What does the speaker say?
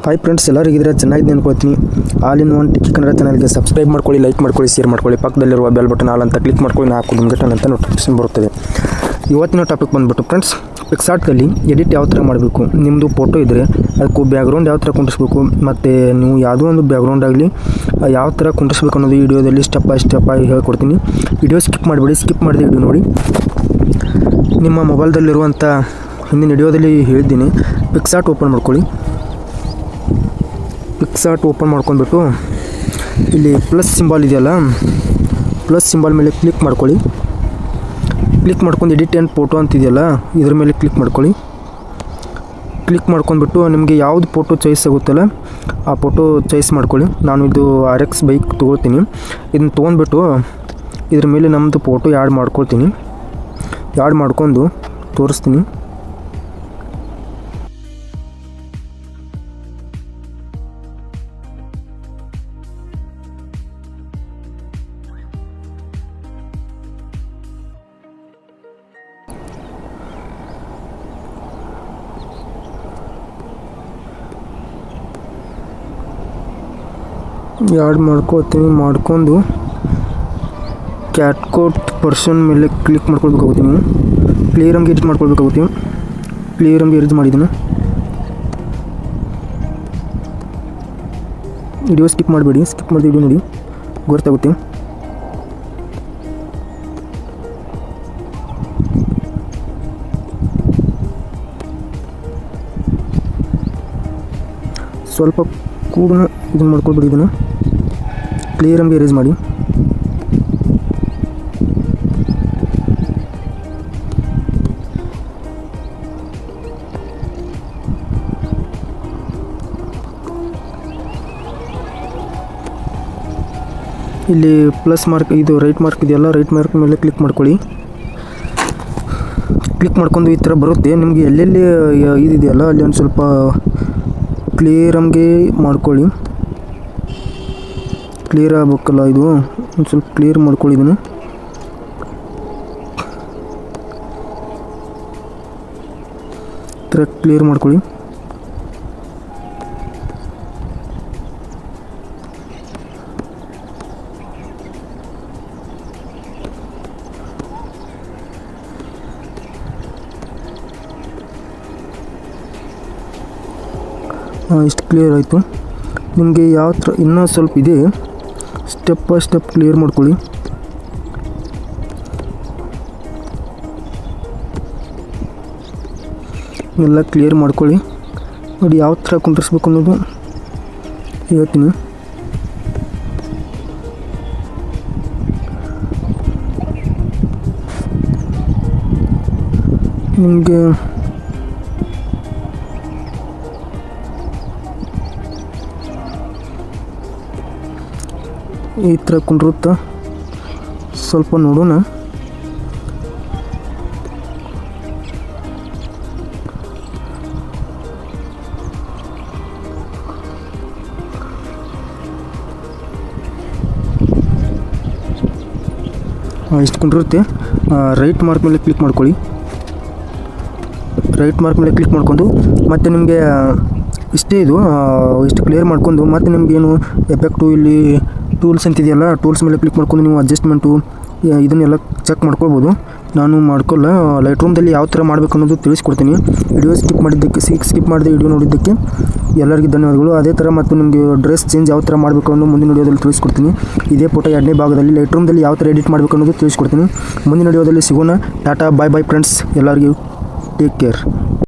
Hi friends, ಎಲ್ಲರೂ ಇದ್ರೆ ಚೆನ್ನಾಗಿದೆ ಅನ್ಕೋತೀನಿ. ಆಲ್ ಇನ್ ಒನ್ ಟಿಕ್ಕಿ ಕನ್ನಡ ಚಾನಲ್ಗೆ ಸಬ್ಸ್ಕ್ರೈಬ್ ಮಾಡ್ಕೊಳ್ಳಿ, ಲೈಕ್ ಮಾಡ್ಕೊಳ್ಳಿ, ಶೇರ್ ಮಾಡ್ಕೊಳ್ಳಿ. ಪಕ್ಕದಲ್ಲಿರುವ ಬೆಲ್ ಬಟನ್ ಆಲ್ ಅಂತ ಕ್ಲಿಕ್ ಮಾಡ್ಕೊಳ್ಳಿ. ನಾಲ್ಕು ನಿಮಿಷ ಅಂತ ನೋಟಿಫಿಕೇಶನ್ ಬರುತ್ತದೆ. ಇವತ್ತಿನ ಟಾಪಿಕ್ ಬಂದುಬಿಟ್ಟು ಫ್ರೆಂಡ್ಸ್, ಪಿಕ್ಸಾರ್ಟ್ದಲ್ಲಿ ಎಡಿಟ್ ಯಾವ ಥರ ಮಾಡಬೇಕು. ನಿಮ್ಮದು ಫೋಟೋ ಇದ್ದರೆ ಅದಕ್ಕೂ ಬ್ಯಾಕ್ಗ್ರೌಂಡ್ ಯಾವ ಥರ ಕುಂಡಿಸ್ಬೇಕು, ಮತ್ತು ನೀವು ಯಾವುದೋ ಒಂದು ಬ್ಯಾಕ್ಗ್ರೌಂಡ್ ಆಗಲಿ ಯಾವ ಥರ ಕುಂಡಿಸ್ಬೇಕು ಅನ್ನೋದು ವಿಡಿಯೋದಲ್ಲಿ ಸ್ಟೆಪ್ ಬೈ ಸ್ಟೆಪ್ ಆಗಿ ಹೇಳ್ಕೊಡ್ತೀನಿ. ವಿಡಿಯೋ ಸ್ಕಿಪ್ ಮಾಡಿಬಿಡಿ. ಸ್ಕಿಪ್ ಮಾಡಿದ ವಿಡಿಯೋ ನೋಡಿ. ನಿಮ್ಮ ಮೊಬೈಲ್ದಲ್ಲಿರುವಂಥ ಹಿಂದಿನ ವಿಡಿಯೋದಲ್ಲಿ ಹೇಳಿದ್ದೀನಿ. ಪಿಕ್ಸಾರ್ಟ್ ಓಪನ್ ಮಾಡ್ಕೊಳ್ಳಿ. ಪಿಕ್ಸಾರ್ಟ್ ಓಪನ್ ಮಾಡ್ಕೊಂಡ್ಬಿಟ್ಟು ಇಲ್ಲಿ ಪ್ಲಸ್ ಸಿಂಬಾಲ್ ಇದೆಯಲ್ಲ, ಪ್ಲಸ್ ಸಿಂಬಾಲ್ ಮೇಲೆ ಕ್ಲಿಕ್ ಮಾಡ್ಕೊಳ್ಳಿ. ಕ್ಲಿಕ್ ಮಾಡ್ಕೊಂಡು ಎಡಿಟ್ ಆ್ಯಂಡ್ ಫೋಟೋ ಅಂತಿದೆಯಲ್ಲ, ಇದ್ರ ಮೇಲೆ ಕ್ಲಿಕ್ ಮಾಡ್ಕೊಳ್ಳಿ. ಕ್ಲಿಕ್ ಮಾಡ್ಕೊಂಡ್ಬಿಟ್ಟು ನಿಮಗೆ ಯಾವುದು ಫೋಟೋ ಚಾಯ್ಸ್ ಆಗುತ್ತಲ್ಲ ಆ ಫೋಟೋ ಚಾಯ್ಸ್ ಮಾಡ್ಕೊಳ್ಳಿ. ನಾನು ಇದು RX ಬೈಕ್ ತೊಗೊಳ್ತೀನಿ. ಇದನ್ನು ತೊಗೊಂಡ್ಬಿಟ್ಟು ಇದ್ರ ಮೇಲೆ ನಮ್ಮದು ಫೋಟೋ ಆ್ಯಡ್ ಮಾಡ್ಕೊಳ್ತೀನಿ. ಆ್ಯಡ್ ಮಾಡ್ಕೊಂಡು ತೋರಿಸ್ತೀನಿ. ಆ್ಯಡ್ ಮಾಡ್ಕೊಳ್ತೀನಿ. ಮಾಡ್ಕೊಂಡು ಕ್ಯಾಟ್ಕೋಟ್ ಪರ್ಸನ್ ಮೇಲೆ ಕ್ಲಿಕ್ ಮಾಡ್ಕೊಳ್ಬೇಕಾಗುತ್ತೆ. ನೀವು ಕ್ಲಿಯರಂಗೆ ಎಡಿಟ್ ಮಾಡ್ಕೊಳ್ಬೇಕಾಗುತ್ತೆ. ಕ್ಲಿಯರಂಗೆ ಎಡಿಟ್ ಮಾಡಿದ್ದೀನಿ. ವಿಡಿಯೋ ಸ್ಕಿಪ್ ಮಾಡಬೇಡಿ. ಸ್ಕಿಪ್ ಮಾಡಿದ ವಿಡಿಯೋ ನೋಡಿ, ಗೊತ್ತಾಗುತ್ತೆ. ಸ್ವಲ್ಪ ಕೂಡ ಇದನ್ನು ಮಾಡ್ಕೊಳ್ಬಿಡಿ. ಇದನ್ನು ಕ್ಲಿಯರಂಗೆ ಎರೇಸ್ ಮಾಡಿ. ಇಲ್ಲಿ ಪ್ಲಸ್ ಮಾರ್ಕ್, ಇದು ರೈಟ್ ಮಾರ್ಕ್ ಇದೆಯಲ್ಲ, ರೈಟ್ ಮಾರ್ಕ್ ಮೇಲೆ ಕ್ಲಿಕ್ ಮಾಡ್ಕೊಳ್ಳಿ. ಕ್ಲಿಕ್ ಮಾಡ್ಕೊಂಡು ಈ ಥರ ಬರುತ್ತೆ. ನಿಮಗೆ ಎಲ್ಲೆಲ್ಲಿ ಇದಿದೆಯಲ್ಲ ಅಲ್ಲಿ ಒಂದು ಸ್ವಲ್ಪ ಕ್ಲಿಯರಂಗೆ ಮಾಡ್ಕೊಳ್ಳಿ. ಕ್ಲಿಯರ್ ಆಗಬೇಕಲ್ಲ, ಇದು ಒಂದು ಸ್ವಲ್ಪ ಕ್ಲಿಯರ್ ಮಾಡ್ಕೊಳ್ಳಿ. ಇದನ್ನು ಈ ಥರ ಕ್ಲಿಯರ್ ಮಾಡ್ಕೊಳ್ಳಿ. ಇಷ್ಟು ಕ್ಲಿಯರ್ ಆಯಿತು. ನಿಮಗೆ ಯಾವ ಥರ ಇನ್ನೂ ಸ್ವಲ್ಪ ಇದೆ, ಸ್ಟೆಪ್ ಬೈ ಸ್ಟೆಪ್ ಕ್ಲಿಯರ್ ಮಾಡ್ಕೊಳ್ಳಿ. ಎಲ್ಲ ಕ್ಲಿಯರ್ ಮಾಡ್ಕೊಳ್ಳಿ. ನೋಡಿ ಯಾವ ಥರ ಕುಂದಿಸ್ಬೇಕು ಅನ್ನೋದು ಹೇಳ್ತೀನಿ. ನಿಮಗೆ ಈ ಥರ ಕುಂಡಿರುತ್ತಾ, ಸ್ವಲ್ಪ ನೋಡೋಣ. ಇಷ್ಟು ಕುಂಡಿರುತ್ತೆ. ರೈಟ್ ಮಾರ್ಕ್ ಮೇಲೆ ಕ್ಲಿಕ್ ಮಾಡ್ಕೊಳ್ಳಿ. ರೈಟ್ ಮಾರ್ಕ್ ಮೇಲೆ ಕ್ಲಿಕ್ ಮಾಡ್ಕೊಂಡು ಮತ್ತು ನಿಮಗೆ ಇಷ್ಟೇ ಇದು ಇಷ್ಟು ಕ್ಲಿಯರ್ ಮಾಡ್ಕೊಂಡು ಮತ್ತು ನಿಮಗೇನು ಎಫೆಕ್ಟು ಇಲ್ಲಿ ಟೂಲ್ಸ್ ಅಂತಿದೆಯಲ್ಲ, ಟೂಲ್ಸ್ ಮೇಲೆ ಕ್ಲಿಕ್ ಮಾಡ್ಕೊಂಡು ನೀವು ಅಡ್ಜಸ್ಟ್ಮೆಂಟು ಇದನ್ನೆಲ್ಲ ಚೆಕ್ ಮಾಡ್ಕೊಳ್ಬೋದು. ನಾನು ಮಾಡ್ಕೊಳ್ಳ. ಲೈಟ್ ರೂಮ್ದಲ್ಲಿ ಯಾವ ಥರ ಮಾಡಬೇಕು ಅನ್ನೋದು ತಿಳಿಸ್ಕೊಡ್ತೀನಿ. ವಿಡಿಯೋ ಸ್ಕಿಪ್ ಮಾಡಿದ ವಿಡಿಯೋ ನೋಡಿದ್ದಕ್ಕೆ ಎಲ್ಲರಿಗೂ ಧನ್ಯವಾದಗಳು. ಅದೇ ಥರ ಮತ್ತು ನಿಮಗೆ ಡ್ರೆಸ್ ಚೇಂಜ್ ಯಾವ ಥರ ಮಾಡಬೇಕು ಅನ್ನೋ ಮುಂದಿನ ವಿಡಿಯೋದಲ್ಲಿ ತಿಳಿಸ್ಕೊಡ್ತೀನಿ. ಇದೇ ಫೋಟೋ 2ನೇ ಭಾಗದಲ್ಲಿ ಲೈಟ್ ರೂಮ್ದಲ್ಲಿ ಯಾವ ಥರ ಎಡಿಟ್ ಮಾಡಬೇಕು ಅನ್ನೋದು ತಿಳಿಸ್ಕೊಡ್ತೀನಿ. ಮುಂದಿನ ವಿಡಿಯೋದಲ್ಲಿ ಸಿಗೋಣ. ಟಾಟಾ, ಬಾಯ್ ಬಾಯ್ ಫ್ರೆಂಡ್ಸ್. ಎಲ್ಲರಿಗೂ ಟೇಕ್ ಕೇರ್.